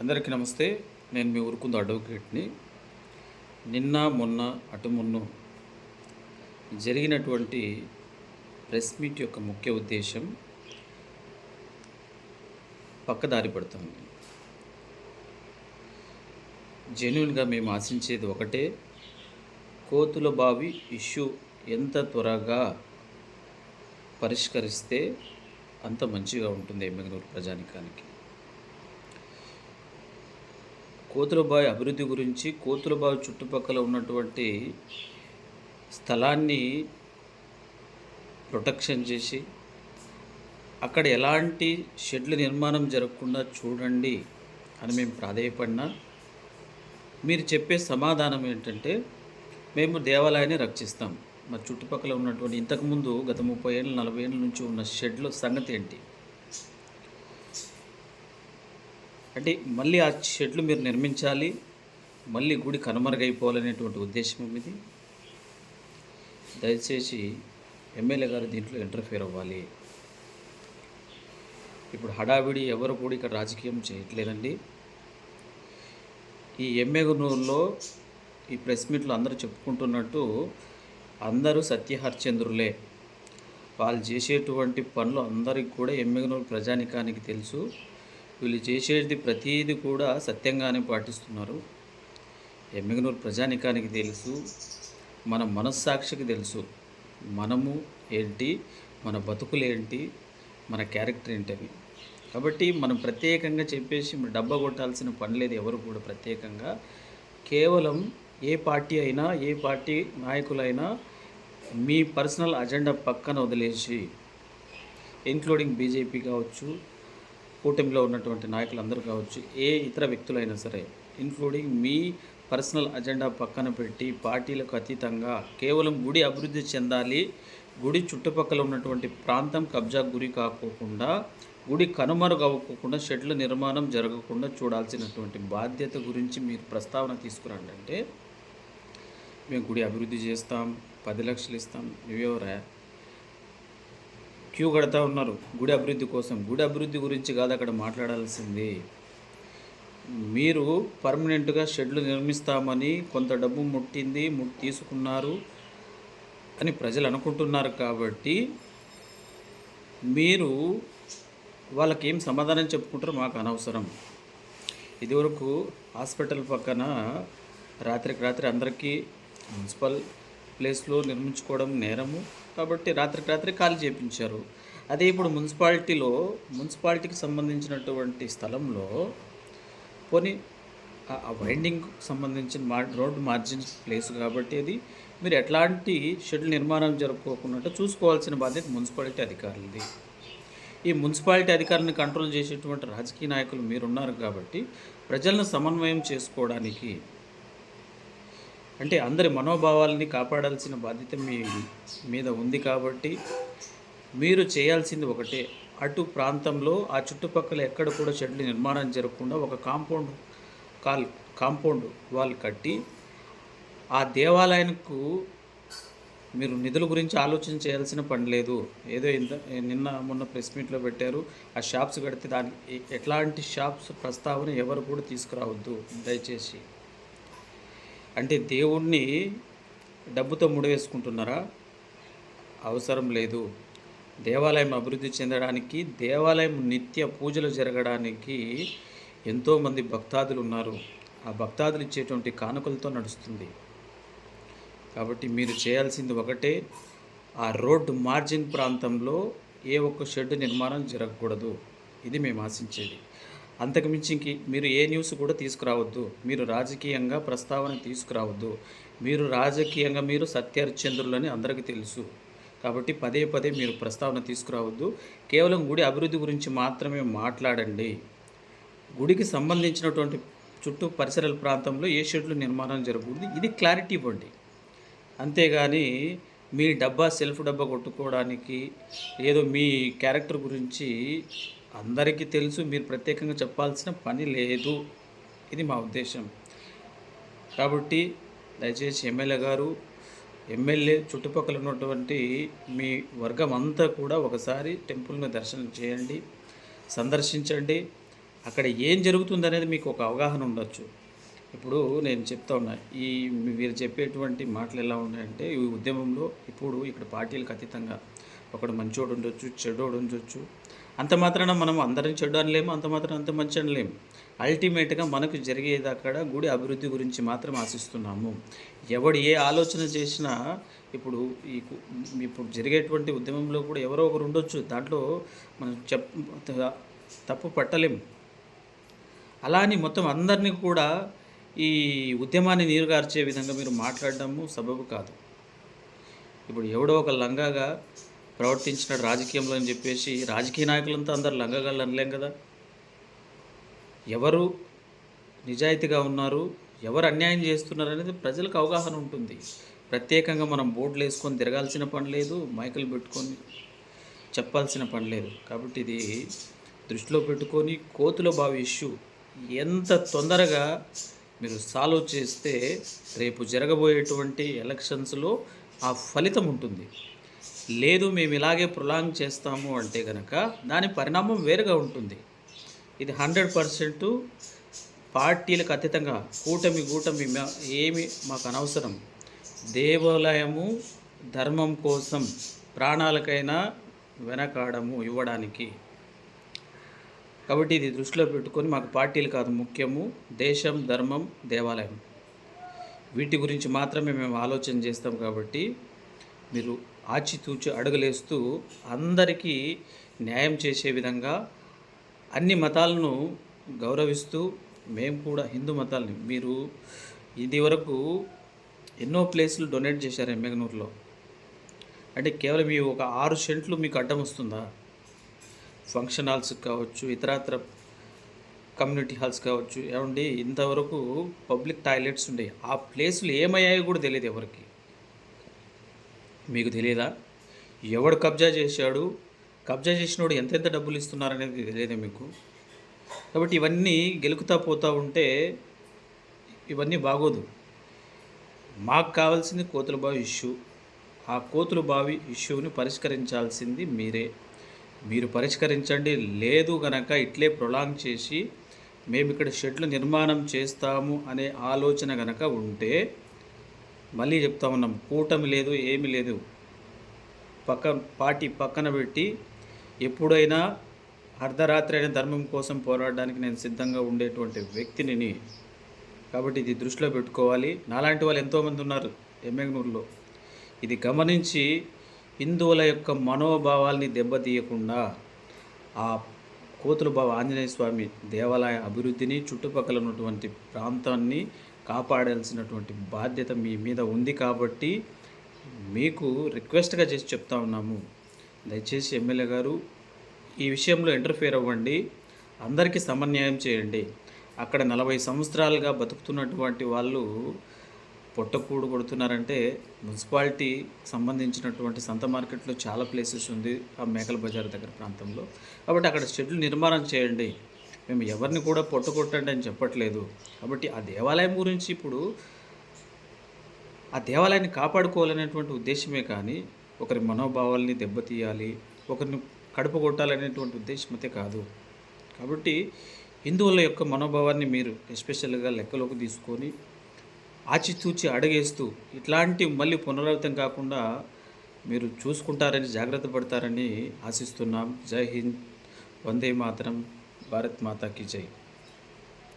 అందరికీ నమస్తే. నేను మీ ఊరుకుంద అడ్వకేట్‌ని. నిన్న, మొన్న, అటు మొన్న జరిగినటువంటి ప్రెస్ మీట్ యొక్క ముఖ్య ఉద్దేశ్యం పక్కదారి పడుతుంది. జెన్యూన్‌గా మేము ఆశించేది ఒకటే, కోతుల బావి ఇష్యూ ఎంత త్వరగా పరిష్కరిస్తే అంత మంచిగా ఉంటుంది ఎమ్మిగనూరు ప్రజానీకానికి. కోతులబావి అభివృద్ధి గురించి, కోతులబావి చుట్టుపక్కల ఉన్నటువంటి స్థలాన్ని ప్రొటెక్షన్ చేసి అక్కడ ఎలాంటి షెడ్ల నిర్మాణం జరగకుండా చూడండి అని మేము ప్రాధేయపడినా మీరు చెప్పే సమాధానం ఏంటంటే మేము దేవాలయాన్ని రక్షిస్తాం. మరి చుట్టుపక్కల ఉన్నటువంటి ఇంతకుముందు గత 30 ఏళ్ళు 40 ఏళ్ళ నుంచి ఉన్న షెడ్ల సంగతి ఏంటి? అంటే మళ్ళీ ఆ షెడ్లు మీరు నిర్మించాలి, మళ్ళీ గుడి కనుమరుగైపోవాలనేటువంటి ఉద్దేశం ఇది. దయచేసి ఎమ్మెల్యే గారు దీంట్లో ఇంటర్ఫియర్ అవ్వాలి. ఇప్పుడు హడావిడి ఎవరు కూడా ఇక్కడ రాజకీయం చేయట్లేదండి. ఈ ఎమ్మెగనూరులో ఈ ప్రెస్ మీట్లో అందరూ చెప్పుకుంటున్నట్టు అందరూ సత్యహరిచంద్రులే. వాళ్ళు చేసేటువంటి పనులు అందరికీ కూడా ఎమ్మెగనూరు ప్రజానికానికి తెలుసు. వీళ్ళు చేసేది ప్రతీది కూడా సత్యంగానే పాటిస్తున్నారు. ఎమ్మిగనూరు ప్రజానికానికి తెలుసు, మన మనస్సాక్షికి తెలుసు మనము ఏంటి, మన బతుకులు ఏంటి, మన క్యారెక్టర్ ఏంటని. కాబట్టి మనం ప్రత్యేకంగా చెప్పేసి డబ్బా కొట్టాల్సిన పని లేదు. ఎవరు కూడా ప్రత్యేకంగా కేవలం ఏ పార్టీ అయినా, ఏ పార్టీ నాయకులైనా మీ పర్సనల్ అజెండా పక్కన వదిలేసి, ఇంక్లూడింగ్ బీజేపీ కావచ్చు, కూటమిలో ఉన్నటువంటి నాయకులందరూ కావచ్చు, ఏ ఇతర వ్యక్తులైనా సరే, ఇంక్లూడింగ్ మీ పర్సనల్ అజెండా పక్కన పెట్టి పార్టీలకు అతీతంగా కేవలం గుడి అభివృద్ధి చెందాలి, గుడి చుట్టుపక్కల ఉన్నటువంటి ప్రాంతం కబ్జా గురి కాకోకుండా, గుడి కనుమరుగు అవ్వకుండా, షెడ్ల నిర్మాణం జరగకుండా చూడాల్సినటువంటి బాధ్యత గురించి మీరు ప్రస్తావన తీసుకురండి. అంటే మేము గుడి అభివృద్ధి చేస్తాం, 10 లక్షలు ఇస్తాం, నువ్వెవరా? క్యూ కడతా ఉన్నారు గుడి అభివృద్ధి కోసం. గుడి అభివృద్ధి గురించి కాదు అక్కడ మాట్లాడాల్సింది. మీరు పర్మనెంట్గా షెడ్లు నిర్మిస్తామని కొంత డబ్బు తీసుకున్నారు అని ప్రజలు అనుకుంటున్నారు. కాబట్టి మీరు వాళ్ళకి ఏం సమాధానం చెప్పుకుంటారో మాకు అనవసరం. ఇదివరకు హాస్పిటల్ పక్కన రాత్రికి రాత్రి అందరికీ మున్సిపల్ ప్లేస్లో నిర్మించుకోవడం నేరము కాబట్టి రాత్రికి రాత్రి ఖాళీ చేయించారు. అదే ఇప్పుడు మున్సిపాలిటీకి సంబంధించినటువంటి స్థలంలో పోనీ ఆ వైండింగ్ సంబంధించిన రోడ్డు మార్జిన్ ప్లేస్ కాబట్టి అది మీరు ఎట్లాంటి షెడ్యూల్ నిర్మాణం జరుపుకోకుండా చూసుకోవాల్సిన బాధ్యత మున్సిపాలిటీ అధికారులది. ఈ మున్సిపాలిటీ అధికారులను కంట్రోల్ చేసేటువంటి రాజకీయ నాయకులు మీరున్నారు కాబట్టి ప్రజలను సమన్వయం చేసుకోవడానికి, అంటే అందరి మనోభావాలని కాపాడాల్సిన బాధ్యత మీ మీద ఉంది. కాబట్టి మీరు చేయాల్సింది ఒకటే, అటు ప్రాంతంలో ఆ చుట్టుపక్కల ఎక్కడ కూడా షెడ్లు నిర్మాణం జరగకుండా ఒక కాంపౌండ్ వాల్ కట్టి ఆ దేవాలయానికి మీరు నిధుల గురించి ఆలోచన చేయాల్సిన పని లేదు. ఏదో నిన్న మొన్న ప్రెస్ మీట్లో పెట్టారు, ఆ షాప్స్ కడితే దానికి ఎట్లాంటి షాప్స్ ప్రస్తావన ఎవరు కూడా తీసుకురావద్దు దయచేసి. అంటే దేవుణ్ణి డబ్బుతో ముడివేసుకుంటున్నారా? అవసరం లేదు. దేవాలయం అభివృద్ధి చెందడానికి, దేవాలయం నిత్య పూజలు జరగడానికి ఎంతోమంది భక్తాదులు ఉన్నారు. ఆ భక్తాదులు ఇచ్చేటువంటి కానుకలతో నడుస్తుంది. కాబట్టి మీరు చేయాల్సింది ఒకటే, ఆ రోడ్డు మార్జిన్ ప్రాంతంలో ఏ ఒక్క షెడ్ నిర్మాణం జరగకూడదు. ఇది మేము ఆశించేది. అంతకుమించి మీరు ఏ న్యూస్ కూడా తీసుకురావద్దు. మీరు రాజకీయంగా ప్రస్తావన తీసుకురావద్దు. మీరు సత్యహరిచంద్రులని అందరికీ తెలుసు. కాబట్టి పదే పదే మీరు ప్రస్తావన తీసుకురావద్దు. కేవలం గుడి అభివృద్ధి గురించి మాత్రమే మాట్లాడండి. గుడికి సంబంధించినటువంటి చుట్టూ పరిసరాల ప్రాంతంలో ఏ షెడ్లు నిర్మాణం జరగకూడదు, ఇది క్లారిటీ ఇవ్వండి. అంతేగాని మీ సెల్ఫ్ డబ్బా కొట్టుకోవడానికి ఏదో మీ క్యారెక్టర్ గురించి అందరికీ తెలుసు, మీరు ప్రత్యేకంగా చెప్పాల్సిన పని లేదు. ఇది మా ఉద్దేశం. కాబట్టి దయచేసి ఎమ్మెల్యే చుట్టుపక్కల ఉన్నటువంటి మీ వర్గం అంతా కూడా ఒకసారి టెంపుల్ని దర్శనం చేయండి, సందర్శించండి. అక్కడ ఏం జరుగుతుందనేది మీకు ఒక అవగాహన ఉండొచ్చు. ఇప్పుడు నేను చెప్తా ఉన్నా, ఈ వీరు చెప్పేటువంటి మాటలు ఎలా ఉన్నాయంటే, ఈ ఉద్యమంలో ఇప్పుడు ఇక్కడ పార్టీలకు అతీతంగా ఒకడు మంచోడు ఉండొచ్చు, చెడ్డోడు ఉండొచ్చు. అంత మాత్రాన మనం అందరం చెడ్డ అనలేము, అంత మాత్రాన అంత మంచి అనలేము. అల్టిమేట్‌గా మనకు జరిగేది అక్కడ గుడి అభివృద్ధి గురించి మాత్రం ఆశిస్తున్నాము. ఎవడు ఏ ఆలోచన చేసినా ఇప్పుడు ఇప్పుడు జరిగేటువంటి ఉద్యమంలో కూడా ఎవరో ఒకరు ఉండొచ్చు. దాంట్లో మనం తప్పు పట్టలేము. అలా అని మొత్తం అందరినీ కూడా ఈ ఉద్యమాన్ని నీరుగార్చే విధంగా మీరు మాట్లాడడము సబబు కాదు. ఇప్పుడు ఎవడో ఒక లంగాగా ప్రవర్తించినాడు రాజకీయంలో అని చెప్పేసి రాజకీయ నాయకులంతా అందరు లంగగాళ్ళు అనలేం కదా. ఎవరు నిజాయితీగా ఉన్నారు, ఎవరు అన్యాయం చేస్తున్నారు అనేది ప్రజలకు అవగాహన ఉంటుంది. ప్రత్యేకంగా మనం బోర్డులు వేసుకొని తిరగాల్సిన పని లేదు, మైకులు పెట్టుకొని చెప్పాల్సిన పని లేదు. కాబట్టి ఇది దృష్టిలో పెట్టుకొని కోతుల బావి ఇష్యూ ఎంత తొందరగా మీరు సాల్వ్ చేస్తే రేపు జరగబోయేటువంటి ఎలక్షన్స్లో ఆ ఫలితం ఉంటుంది. లేదు మేము ఇలాగే ప్రొలాంగ్ చేస్తాము అంటే కనుక దాని పరిణామం వేరుగా ఉంటుంది. ఇది 100% పార్టీలకు అతీతంగా కూటమి ఏమి మాకు అనవసరం. దేవాలయము ధర్మం కోసం ప్రాణాలకైనా వెనకాడము ఇవ్వడానికి. కాబట్టి ఇది దృష్టిలో పెట్టుకొని మాకు పార్టీలు కాదు ముఖ్యము, దేశం, ధర్మం, దేవాలయం వీటి గురించి మాత్రమే మేము ఆలోచన చేస్తాం. కాబట్టి మీరు ఆచితూచి అడుగులేస్తూ అందరికీ న్యాయం చేసే విధంగా అన్ని మతాలను గౌరవిస్తూ మేము కూడా హిందూ మతాలని మీరు ఇది వరకు ఎన్నో ప్లేసులు డొనేట్ చేశారు ఎమ్మెగనూరులో. అంటే కేవలం ఈ ఒక 6 సెంట్లు మీకు అడ్డం వస్తుందా? ఫంక్షన్ హాల్స్ కావచ్చు, ఇతరత్ర కమ్యూనిటీ హాల్స్ కావచ్చు, ఏమండి ఇంతవరకు పబ్లిక్ టాయిలెట్స్ ఉండేవి. ఆ ప్లేసులు ఏమయ్యాయో కూడా తెలియదు ఎవరికి. మీకు తెలియదా? ఎవడు కబ్జా చేశాడు, కబ్జా చేసినోడు ఎంతెంత డబ్బులు ఇస్తున్నారనేది తెలియదా మీకు? కాబట్టి ఇవన్నీ గెలుకుతా పోతూ ఉంటే ఇవన్నీ బాగోదు. మాకు కావాల్సింది కోతుల బావి ఇష్యూ. ఆ కోతుల బావి ఇష్యూని పరిష్కరించాల్సింది మీరే. మీరు పరిష్కరించండి. లేదు కనుక ఇట్లే ప్రొలాంగ్ చేసి మేము ఇక్కడ షెడ్లు నిర్మాణం చేస్తాము అనే ఆలోచన కనుక ఉంటే మళ్ళీ చెప్తా ఉన్నాం, కూటమి లేదు, ఏమీ లేదు. పార్టీ పక్కన పెట్టి ఎప్పుడైనా అర్ధరాత్రి అయిన ధర్మం కోసం పోరాడడానికి నేను సిద్ధంగా ఉండేటువంటి వ్యక్తిని. కాబట్టి ఇది దృష్టిలో పెట్టుకోవాలి. నాలాంటి వాళ్ళు ఎంతోమంది ఉన్నారు ఎమ్మెగనూరులో. ఇది గమనించి హిందువుల యొక్క మనోభావాల్ని దెబ్బతీయకుండా ఆ కోతులబావి ఆంజనేయ స్వామి దేవాలయ అభివృద్ధిని, చుట్టుపక్కల ఉన్నటువంటి ప్రాంతాన్ని కాపాడాల్సినటువంటి బాధ్యత మీ మీద ఉంది. కాబట్టి మీకు రిక్వెస్ట్గా చేసి చెప్తా ఉన్నాము, దయచేసి ఎమ్మెల్యే గారు ఈ విషయంలో ఇంటర్ఫియర్ అవ్వండి, అందరికీ సమన్యాయం చేయండి. అక్కడ 40 సంవత్సరాలుగా బతుకుతున్నటువంటి వాళ్ళు పొట్టకూడు కొడుతున్నారంటే మున్సిపాలిటీ సంబంధించినటువంటి సంత మార్కెట్లో చాలా ప్లేసెస్ ఉంది ఆ మేకల బజార్ దగ్గర ప్రాంతంలో. కాబట్టి అక్కడ షెడ్లు నిర్మాణం చేయండి. మేము ఎవరిని కూడా పొట్టకొట్టండి అని చెప్పట్లేదు. కాబట్టి ఆ దేవాలయం గురించి ఇప్పుడు ఆ దేవాలయాన్ని కాపాడుకోవాలనేటువంటి ఉద్దేశమే కానీ ఒకరి మనోభావాల్ని దెబ్బతీయాలి, ఒకరిని కడుపు కొట్టాలనేటువంటి ఉద్దేశం అయితే కాదు. కాబట్టి హిందువుల యొక్క మనోభావాన్ని మీరు ఎస్పెషల్గా లెక్కలోకి తీసుకొని ఆచితూచి అడుగేస్తూ ఇట్లాంటి మళ్ళీ పునరావృతం కాకుండా మీరు చూసుకుంటారని, జాగ్రత్త పడతారని ఆశిస్తున్నాం. జై హింద్, వందే మాతరం, భారత్ మాతాకి జై.